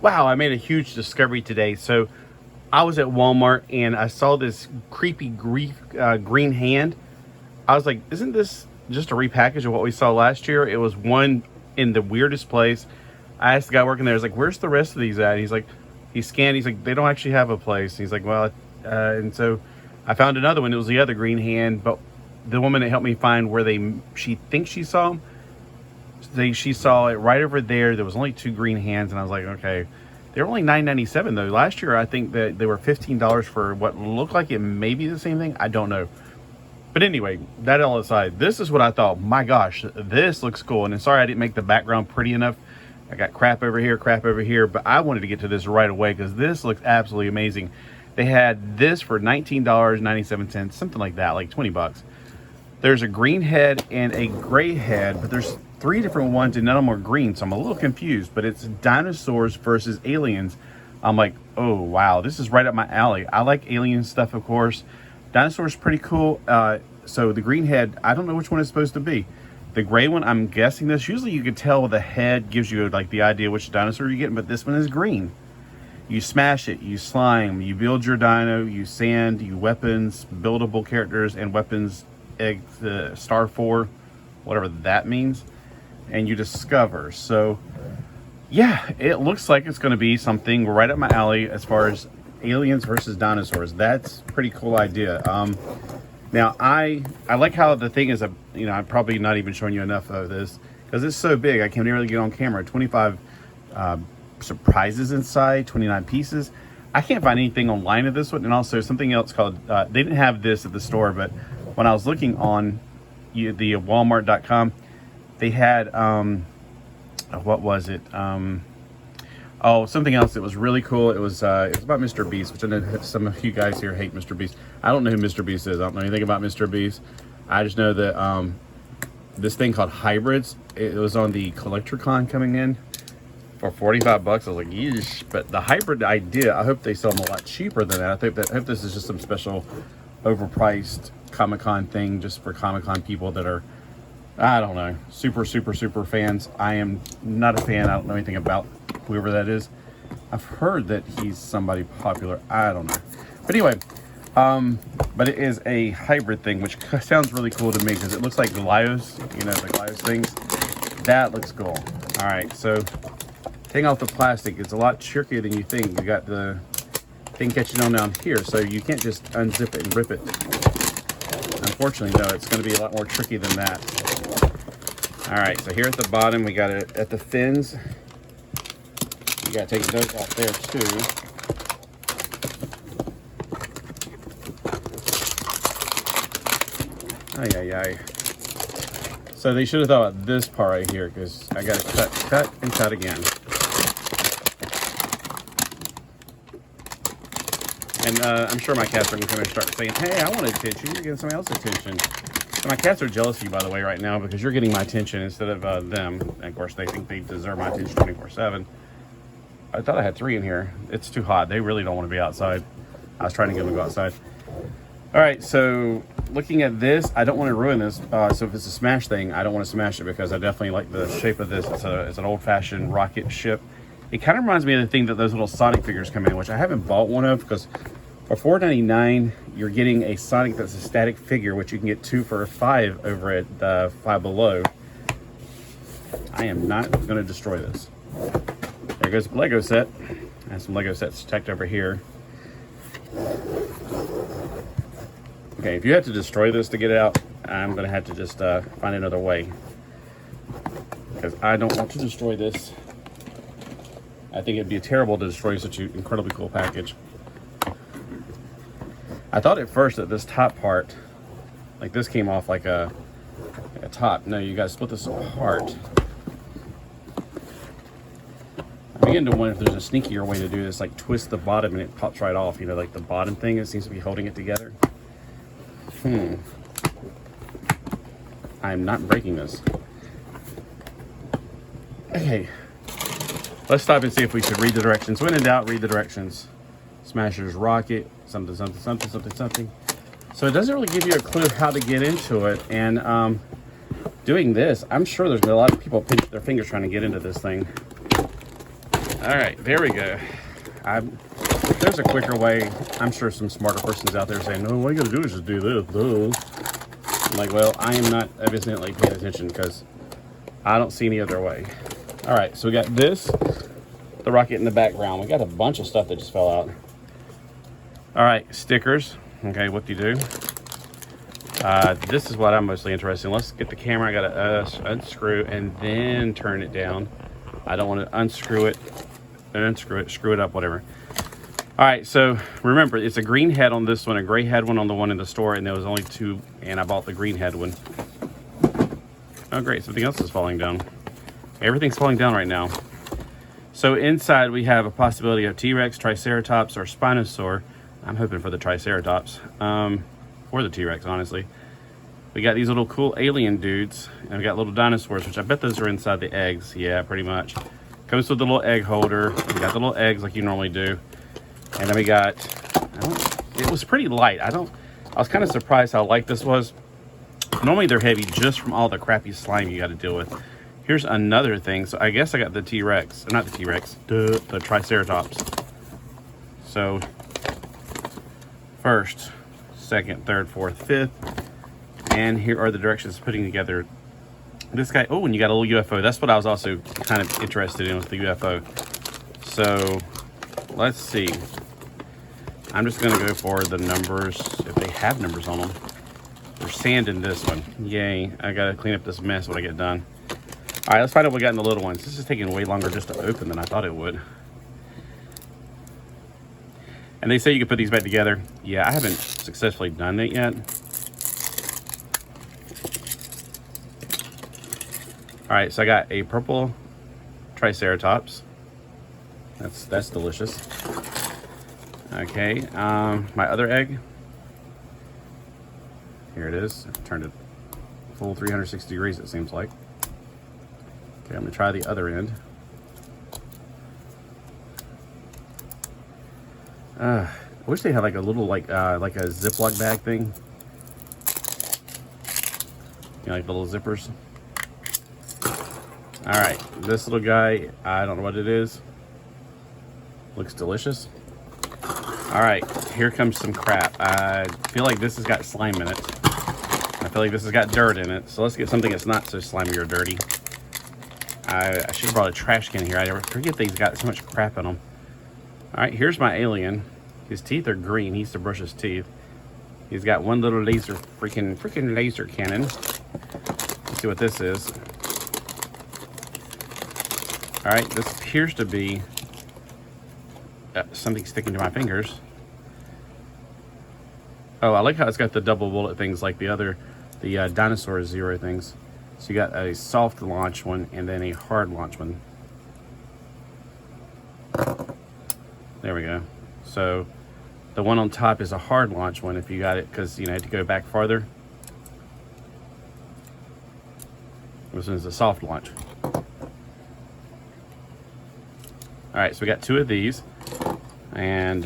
Wow, I made a huge discovery today. So I was at Walmart and I saw this creepy green hand. I was like, isn't this just a repackage of what we saw last year? It was one in the weirdest place. I asked the guy working there, I was like, where's the rest of these at? And he's like, he scanned, he's like, they don't actually have a place. He's like, well, and so I found another one. It was the other green hand, but the woman that helped me find where she thinks she saw them, she saw it right over there. There was only 2 green hands, and I was like, okay. They were only $9.97 though. Last year, I think that they were $15 for what looked like it may be the same thing. I don't know. But anyway, that all aside, this is what I thought. My gosh, this looks cool. And sorry I didn't make the background pretty enough. I got crap over here, but I wanted to get to this right away because this looks absolutely amazing. They had this for $19.97, something like that, like 20 bucks. There's a green head and a gray head, but there's 3 different ones and none of them are green, so I'm a little confused. But it's dinosaurs versus aliens. I'm like, oh wow, this is right up my alley. I like alien stuff, of course. Dinosaurs pretty cool. So the green head, I don't know which one it's supposed to be. The gray one, I'm guessing this. Usually you can tell the head gives you like the idea which dinosaur you're getting, but this one is green. You smash it, you slime, you build your dino, you sand, you weapons, buildable characters and weapons, star 4, whatever that means, and you discover. So yeah, it looks like it's going to be something right up my alley as far as aliens versus dinosaurs. That's a pretty cool idea. Now I like how the thing is I'm probably not even showing you enough of this because it's so big I can't really get on camera. 25 surprises inside, 29 pieces. I can't find anything online of this one, and also something else called they didn't have this at the store, but when I was looking on the Walmart.com, they had what was it? Oh, something else that was really cool. It was about Mr. Beast, which I know some of you guys here hate Mr. Beast. I don't know who Mr. Beast is. I don't know anything about Mr. Beast. I just know that this thing called Hybrids, it was on the CollectorCon coming in for 45 bucks. I was like, yeesh. But the hybrid idea, I hope they sell them a lot cheaper than that. I hope this is just some special overpriced Comic-Con thing just for Comic-Con people that are, I don't know, super fans. I am not a fan. I don't know anything about whoever that is. I've heard that he's somebody popular. I don't know. But anyway, but it is a hybrid thing, which sounds really cool to me because it looks like Goliaths, the Goliaths things. That looks cool. All right, so taking off the plastic, it's a lot trickier than you think. You got the thing catching on down here, so you can't just unzip it and rip it. Unfortunately, no, it's going to be a lot more tricky than that. All right, so here at the bottom, we got it at the fins. You got to take those off there too. Ay. So they should have thought about this part right here because I got to cut, and cut again. And I'm sure my cats are going to start saying, hey, I want attention. You're getting somebody else's attention. So my cats are jealous of you, by the way, right now because you're getting my attention instead of them. And of course, they think they deserve my attention 24/7. I thought I had 3 in here. It's too hot. They really don't want to be outside. I was trying to get them to go outside. All right, so looking at this, I don't want to ruin this. So if it's a smash thing, I don't want to smash it because I definitely like the shape of this. It's an old-fashioned rocket ship. It kind of reminds me of the thing that those little Sonic figures come in, which I haven't bought one of because for $4.99, you're getting a Sonic that's a static figure, which you can get 2 for $5 over at Five Below. I am not going to destroy this. There goes the Lego set. I have some Lego sets tucked over here. Okay, if you have to destroy this to get it out, I'm going to have to just find another way. Because I don't want to destroy this. I think it'd be terrible to destroy such an incredibly cool package. I thought at first that this top part, like this came off like a top. No, you guys split this apart. I begin to wonder if there's a sneakier way to do this, like twist the bottom and it pops right off. Like the bottom thing, it seems to be holding it together. I'm not breaking this. Okay. Let's stop and see if we could read the directions. When in doubt, read the directions. Smasher's rocket, something. So it doesn't really give you a clue how to get into it. And doing this, I'm sure there's a lot of people pinch their fingers trying to get into this thing. All right, there we go. There's a quicker way. I'm sure some smarter person's out there saying, no, what you gotta do is just do this. Duh. I'm like, well, I am not evidently paying attention because I don't see any other way. All right, so we got this, the rocket in the background. We got a bunch of stuff that just fell out. All right, stickers. Okay, what do you do? This is what I'm mostly interested in. Let's get the camera. I gotta unscrew and then turn it down. I don't want to unscrew it, screw it up, whatever. All right, so remember, it's a green head on this one, a gray head one on the one in the store, and there was only two, and I bought the green head one. Oh, great, something else is falling down. Everything's falling down right now. So inside we have a possibility of T-Rex, Triceratops, or Spinosaur. I'm hoping for the Triceratops, or the T-Rex, honestly. We got these little cool alien dudes, and we got little dinosaurs, which I bet those are inside the eggs. Yeah, pretty much. Comes with the little egg holder. We got the little eggs like you normally do. And then we got, it was pretty light. I was kind of surprised how light this was. Normally they're heavy just from all the crappy slime you got to deal with. Here's another thing. So I guess I got the T-Rex, not the T-Rex, the Triceratops. So first, second, third, fourth, fifth. And here are the directions putting together this guy. Oh, and you got a little UFO. That's what I was also kind of interested in with the UFO. So let's see. I'm just going to go for the numbers, if they have numbers on them. There's sand in this one. Yay. I got to clean up this mess when I get done. All right, let's find out what we got in the little ones. This is taking way longer just to open than I thought it would. And they say you can put these back together. Yeah, I haven't successfully done that yet. All right, so I got a purple Triceratops. That's delicious. Okay, my other egg. Here it is. I turned it full 360 degrees, it seems like. Okay, I'm gonna try the other end. I wish they had like a little like a Ziploc bag thing. You know, like the little zippers. All right, this little guy, I don't know what it is. Looks delicious. All right, here comes some crap. I feel like this has got slime in it. I feel like this has got dirt in it. So let's get something that's not so slimy or dirty. I should have brought a trash can here. I forget these got so much crap in them. All right, here's my alien. His teeth are green. He needs to brush his teeth. He's got one little laser, freaking laser cannon. Let's see what this is. All right, this appears to be something sticking to my fingers. Oh, I like how it's got the double bullet things like the dinosaur Zero things. So you got a soft launch one and then a hard launch one. There we go. So the one on top is a hard launch one if you got it, because you know, you have to go back farther. This one's a soft launch. All right, so we got two of these, and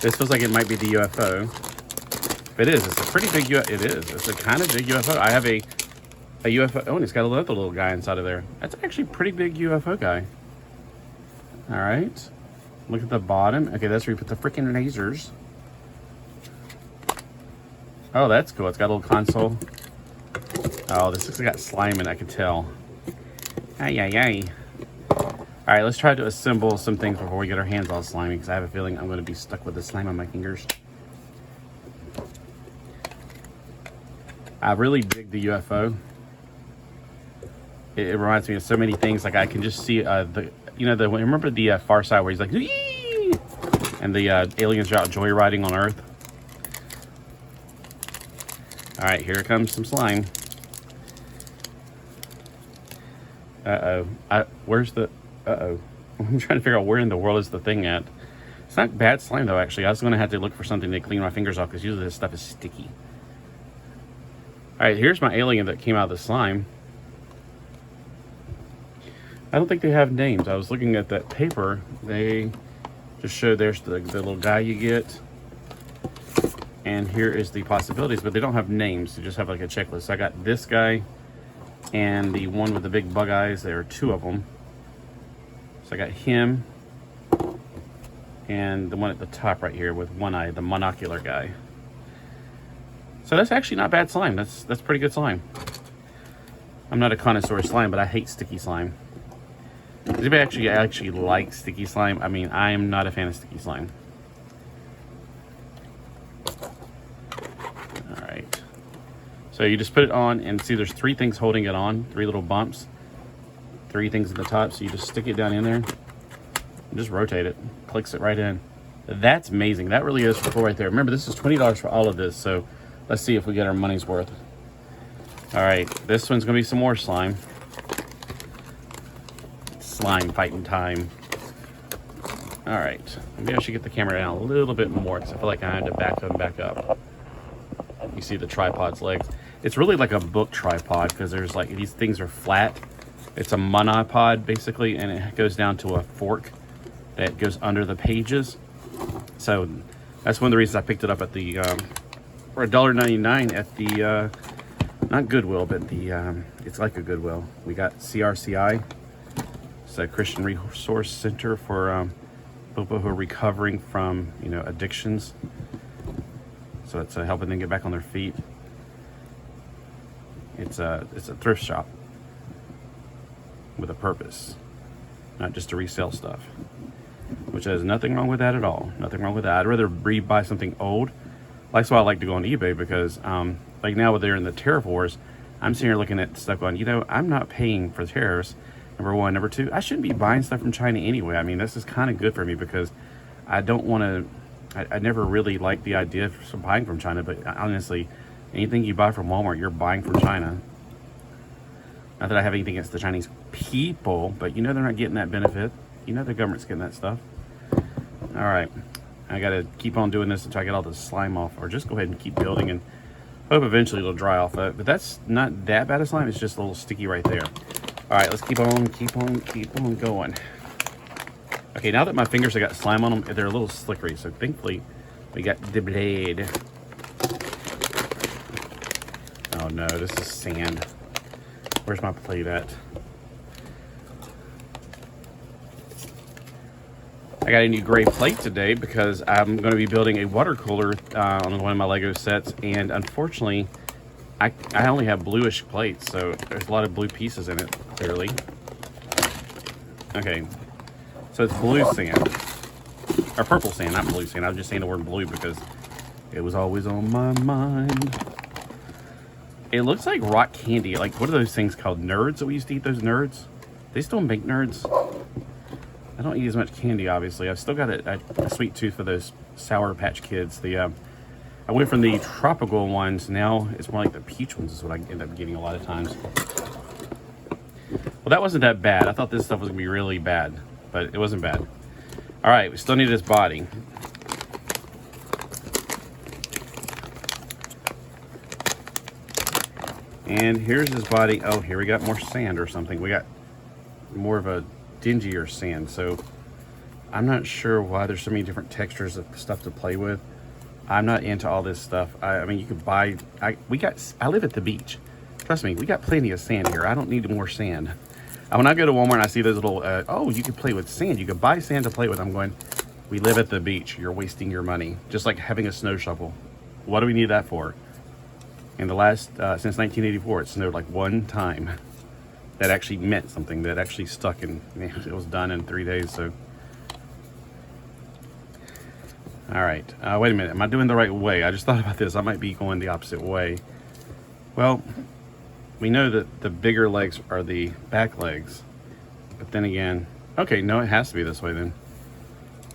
this feels like it might be the UFO. If it is, it's a pretty big UFO. It is. It's a kind of big UFO. I have a UFO. Oh, and it's got another little guy inside of there. That's actually a pretty big UFO guy. All right. Look at the bottom. Okay, that's where you put the freaking lasers. Oh, that's cool. It's got a little console. Oh, this has got slime in it, I can tell. Ay, ay, ay. All right, let's try to assemble some things before we get our hands all slimy, because I have a feeling I'm going to be stuck with the slime on my fingers. I really dig the UFO. It reminds me of so many things. Like I can just see remember the Far Side where he's like, "Yee!" And the aliens are out joyriding on Earth. All right, here comes some slime. Where's the? I'm trying to figure out where in the world is the thing at. It's not bad slime though. Actually, I was going to have to look for something to clean my fingers off because usually this stuff is sticky. All right, here's my alien that came out of the slime. I don't think they have names. I was looking at that paper. They just show there's the little guy you get. And here is the possibilities, but they don't have names. They just have like a checklist. So I got this guy and the one with the big bug eyes. There are two of them. So I got him and the one at the top right here with one eye, the monocular guy. So that's actually not bad slime. That's pretty good slime. I'm not a connoisseur of slime, but I hate sticky slime. Does anybody actually like sticky slime? I mean, I am not a fan of sticky slime. All right. So you just put it on and see there's 3 things holding it on, 3 little bumps, 3 things at the top. So you just stick it down in there and just rotate it, clicks it right in. That's amazing. That really is cool right there. Remember, this is $20 for all of this. So let's see if we get our money's worth. All right, this one's gonna be some more slime. Slime fighting time. All right, maybe I should get the camera down a little bit more because I feel like I had to back up. You see the tripod's legs. It's really like a book tripod because there's like, these things are flat. It's a monopod basically, and it goes down to a fork that goes under the pages. So that's one of the reasons I picked it up at the, for $1.99 at the, not Goodwill, but the, it's like a Goodwill. We got CRCI. It's a Christian Resource Center for people who are recovering from, you know, addictions. So it's helping them get back on their feet. It's a thrift shop with a purpose, not just to resell stuff, which has nothing wrong with that at all. Nothing wrong with that. I'd rather buy something old. That's why I like to go on eBay because, like now they're in the tariff wars, I'm sitting here looking at stuff going, you know, I'm not paying for tariffs. Number one. Number two, I shouldn't be buying stuff from China anyway. I mean, this is kind of good for me because I don't want to, I never really liked the idea of buying from China, but honestly, anything you buy from Walmart, you're buying from China. Not that I have anything against the Chinese people, but you know they're not getting that benefit. You know the government's getting that stuff. All right, I got to keep on doing this until I get all the slime off, or just go ahead and keep building and hope eventually it'll dry off. But that's not that bad of slime. It's just a little sticky right there. All right, let's keep on going. Okay, now that my fingers have got slime on them, they're a little slickery. So thankfully, we got the blade. Oh no, this is sand. Where's my plate at? I got a new gray plate today because I'm going to be building a water cooler on one of my Lego sets, and unfortunately, I only have bluish plates, so there's a lot of blue pieces in it, clearly. Okay, so it's blue sand, or purple sand, not blue sand. I was just saying the word blue because it was always on my mind. It looks like rock candy. Like, what are those things called? Nerds that we used to eat, those nerds? They still make nerds? I don't eat as much candy, obviously. I've still got a sweet tooth for those Sour Patch Kids. I went from the tropical ones, now it's more like the peach ones is what I end up getting a lot of times. Well, that wasn't that bad. I thought this stuff was gonna be really bad, but it wasn't bad. All right, we still need this body. And here's his body. Oh, here we got more sand or something. We got more of a dingier sand, so I'm not sure why there's so many different textures of stuff to play with. I'm not into all this stuff. I mean, you could buy, I live at the beach. Trust me, we got plenty of sand here. I don't need more sand. When I go to Walmart and I see those little, oh, you can play with sand. You can buy sand to play with. I'm going, we live at the beach. You're wasting your money. Just like having a snow shovel. What do we need that for? In the last, since 1984, it snowed like one time. That actually meant something. That actually stuck, and it was done in 3 days, so. All right, wait a minute, am I doing the right way? I just thought about this, I might be going the opposite way. Well, we know that the bigger legs are the back legs, but then again, okay, no, it has to be this way then,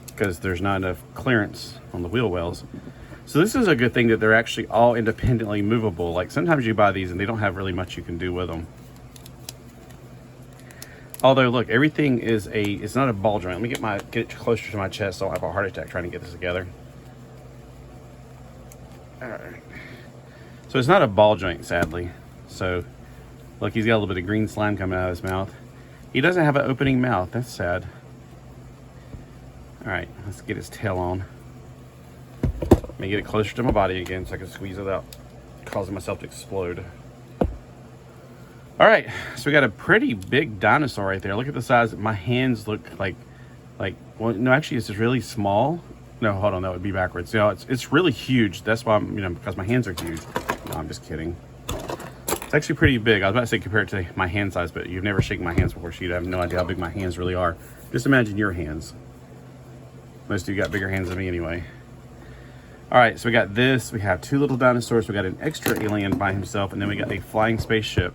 because there's not enough clearance on the wheel wells. So this is a good thing that they're actually all independently movable. Like sometimes you buy these and they don't have really much you can do with them. Although, look, everything is it's not a ball joint. Let me get it closer to my chest so I don't have a heart attack trying to get this together. All right. So it's not a ball joint, sadly. So, look, he's got a little bit of green slime coming out of his mouth. He doesn't have an opening mouth. That's sad. All right, let's get his tail on. Let me get it closer to my body again so I can squeeze it out, causing myself to explode. All right, so we got a pretty big dinosaur right there. Look at the size. My hands look like, well, no, actually, it's just really small. No, hold on, that would be backwards. You know, it's really huge. That's why I'm, because my hands are huge. No, I'm just kidding. It's actually pretty big. I was about to say compare it to my hand size, but you've never shaken my hands before, so you'd have no idea how big my hands really are. Just imagine your hands. Most of you got bigger hands than me anyway. All right, so we got this. We have 2 little dinosaurs. We got an extra alien by himself, and then we got a flying spaceship.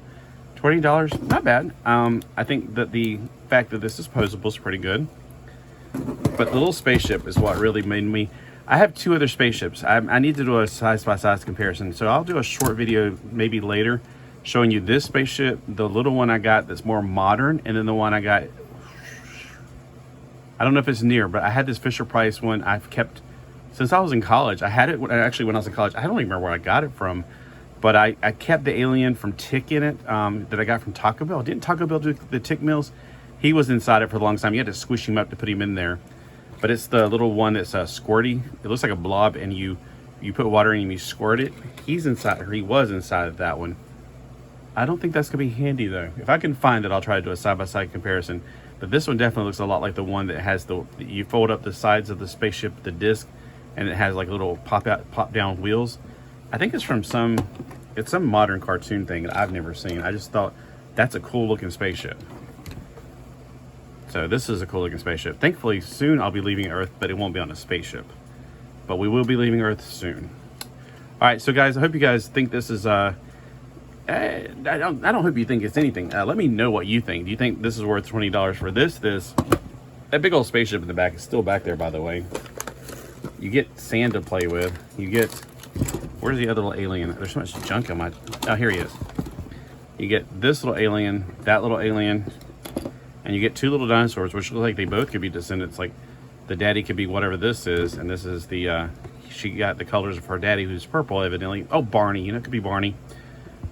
$20, not bad. I think that the fact that this is posable is pretty good. But the little spaceship is what really made me. I have 2 other spaceships. I need to do a size-by-size comparison. So I'll do a short video maybe later showing you this spaceship, the little one I got that's more modern, and then the one I got, I don't know if it's near, but I had this Fisher-Price one I've kept since I was in college. I had it actually when I was in college. I don't even remember where I got it from, but I kept the alien from Tick in it that I got from Taco Bell. Didn't Taco Bell do the Tick meals? He was inside it for a long time. You had to squish him up to put him in there. But it's the little one that's squirty. It looks like a blob, and you put water in and you squirt it. He's inside, or he was inside of that one. I don't think that's gonna be handy though. If I can find it, I'll try to do a side-by-side comparison. But this one definitely looks a lot like the one that has you fold up the sides of the spaceship, the disc, and it has like little pop down wheels. I think it's from some modern cartoon thing that I've never seen. I just thought that's a cool looking spaceship. So this is a cool looking spaceship. Thankfully soon I'll be leaving Earth, but it won't be on a spaceship. But we will be leaving Earth soon. All right, so guys, I hope you guys think this is I don't hope you think it's anything. Let me know what you think. Do you think this is worth $20 for this? That big old spaceship in the back is still back there, by the way. You get sand to play with. You get, where's the other little alien? There's so much junk on my, oh, here he is. You get this little alien, that little alien, and you get 2 little dinosaurs, which look like they both could be descendants. Like the daddy could be whatever this is, and this is the, she got the colors of her daddy, who's purple, evidently. Oh, Barney, it could be Barney.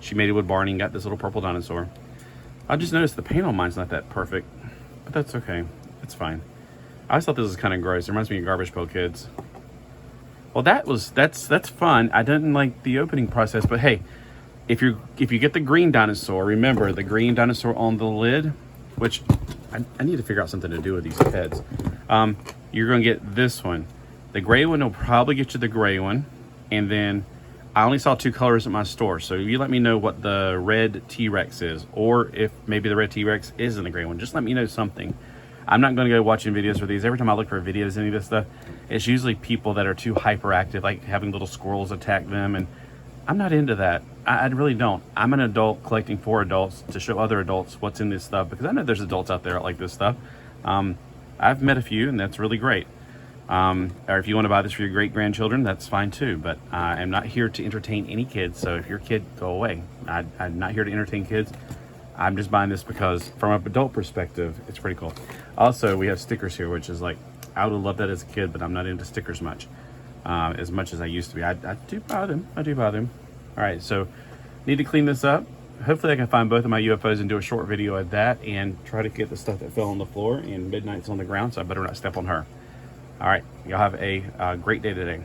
She made it with Barney and got this little purple dinosaur. I just noticed the paint on mine's not that perfect, but that's okay. It's fine. I always thought this was kind of gross. It reminds me of Garbage Pail Kids. Well, that's fun. I didn't like the opening process, but hey, if you get the green dinosaur, remember the green dinosaur on the lid, which I need to figure out something to do with these heads. You're gonna get this one. The gray one will probably get you the gray one, and then I only saw 2 colors at my store, so you let me know what the red T-Rex is, or if maybe the red T-Rex isn't the gray one. Just let me know something. I'm not going to go watching videos for these. Every time I look for videos, any of this stuff, it's usually people that are too hyperactive, like having little squirrels attack them, and I'm not into that. I really don't. I'm an adult collecting for adults to show other adults what's in this stuff, because I know there's adults out there that like this stuff. I've met a few, and that's really great. Or if you want to buy this for your great-grandchildren, that's fine too, but I'm not here to entertain any kids, so if you're a kid, go away. I'm not here to entertain kids. I'm just buying this because from an adult perspective, it's pretty cool. Also, we have stickers here, which is like, I would have loved that as a kid, but I'm not into stickers much as I used to be. I do buy them. All right, so need to clean this up. Hopefully I can find both of my UFOs and do a short video of that and try to get the stuff that fell on the floor, and Midnight's on the ground, so I better not step on her. All right, y'all have a great day today.